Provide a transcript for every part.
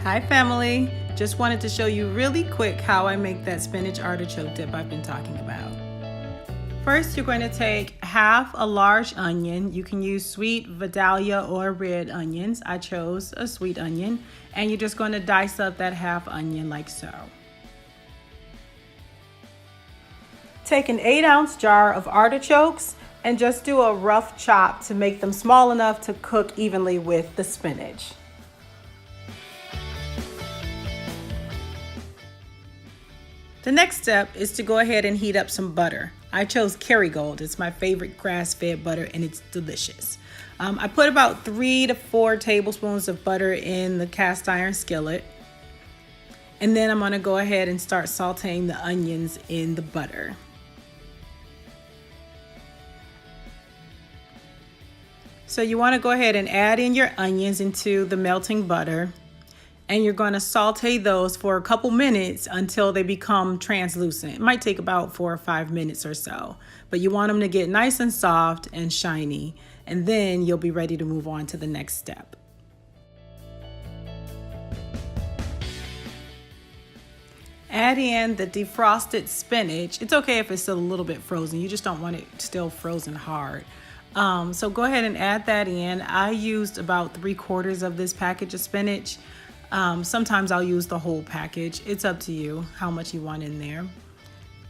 Hi family, just wanted to show you really quick how I make that spinach artichoke dip I've been talking about. First, you're going to take half a large onion. You can use sweet Vidalia or red onions. I chose a sweet onion, and you're just going to dice up that half onion like so. Take an 8-ounce jar of artichokes and just do a rough chop to make them small enough to cook evenly with the spinach. The next step is to go ahead and heat up some butter. I chose Kerrygold. It's my favorite grass-fed butter and it's delicious. I put about 3 to 4 tablespoons of butter in the cast iron skillet. And then I'm gonna go ahead and start sauteing the onions in the butter. So you wanna go ahead and add in your onions into the melting butter. And you're going to saute those for a couple minutes until they become translucent. It might take about 4 or 5 minutes or so, but you want them to get nice and soft and shiny, and then you'll be ready to move on to the next step. Add in the defrosted spinach. It's okay if it's still a little bit frozen. You just don't want it still frozen hard. So go ahead and add that in. I used about 3/4 of this package of spinach. Sometimes I'll use the whole package. It's up to you how much you want in there.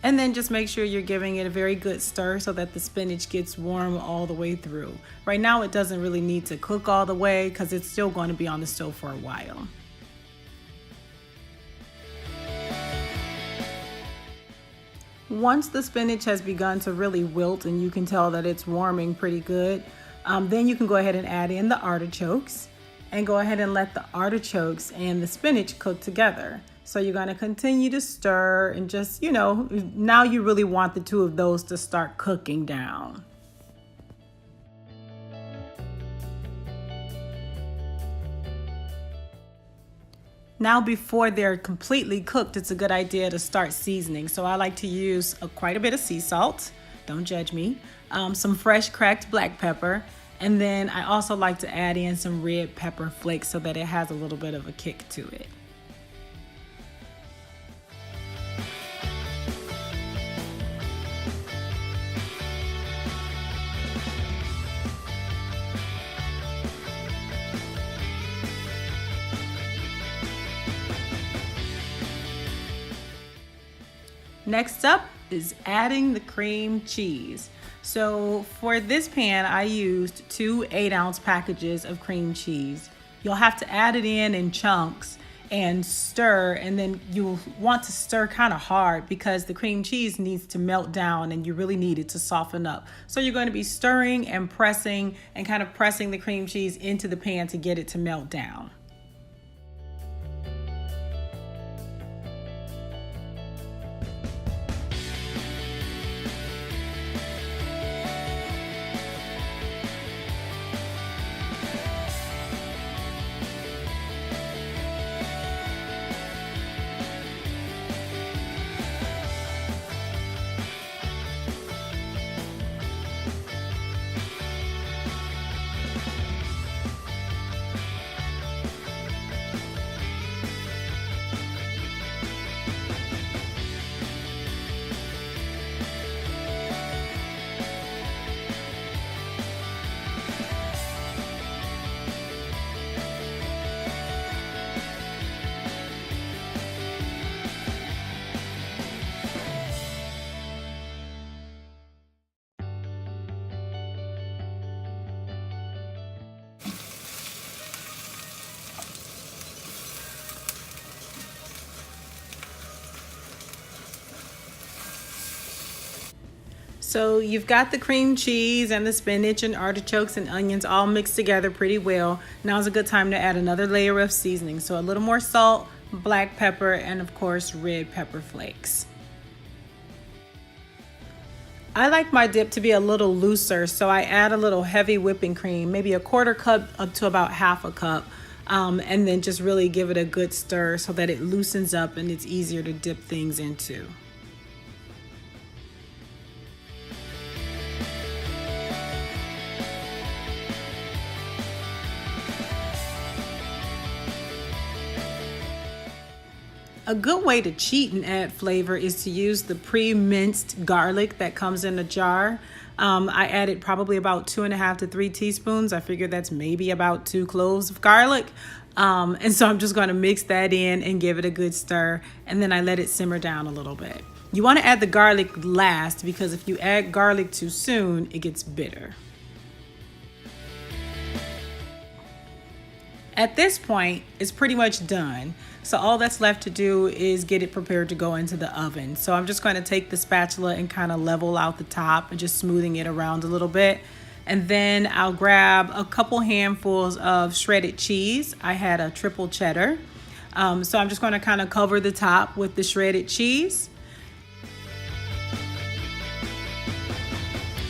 And then just make sure you're giving it a very good stir so that the spinach gets warm all the way through. Right now it doesn't really need to cook all the way because it's still going to be on the stove for a while. Once the spinach has begun to really wilt and you can tell that it's warming pretty good, then you can go ahead and add in the artichokes. And go ahead and let the artichokes and the spinach cook together. So you're going to continue to stir and just, now you really want the two of those to start cooking down. Now before they're completely cooked, it's a good idea to start seasoning. So I like to use quite a bit of sea salt, don't judge me, some fresh cracked black pepper, and then I also like to add in some red pepper flakes so that it has a little bit of a kick to it. Next up is adding the cream cheese. So for this pan, I used 2 8-ounce packages of cream cheese. You'll have to add it in chunks and stir, and then you'll want to stir kind of hard because the cream cheese needs to melt down and you really need it to soften up. So you're going to be stirring and pressing and kind of pressing the cream cheese into the pan to get it to melt down. So you've got the cream cheese and the spinach and artichokes and onions all mixed together pretty well. Now's a good time to add another layer of seasoning. So a little more salt, black pepper, and of course red pepper flakes. I like my dip to be a little looser, so I add a little heavy whipping cream, maybe a 1/4 cup up to about 1/2 cup, and then just really give it a good stir so that it loosens up and it's easier to dip things into. A good way to cheat and add flavor is to use the pre-minced garlic that comes in a jar. I added probably about 2.5 to 3 teaspoons. I figured that's maybe about 2 cloves of garlic. And so I'm just going to mix that in and give it a good stir. And then I let it simmer down a little bit. You want to add the garlic last because if you add garlic too soon, it gets bitter. At this point, it's pretty much done. So all that's left to do is get it prepared to go into the oven. So I'm just going to take the spatula and kind of level out the top and just smoothing it around a little bit. And then I'll grab a couple handfuls of shredded cheese. I had a triple cheddar. So I'm just going to kind of cover the top with the shredded cheese.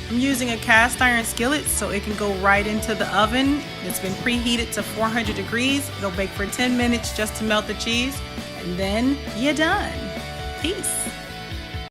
I'm using a cast iron skillet so it can go right into the oven. It's been preheated to 400 degrees. It'll bake for 10 minutes just to melt the cheese, and then you're done. Peace.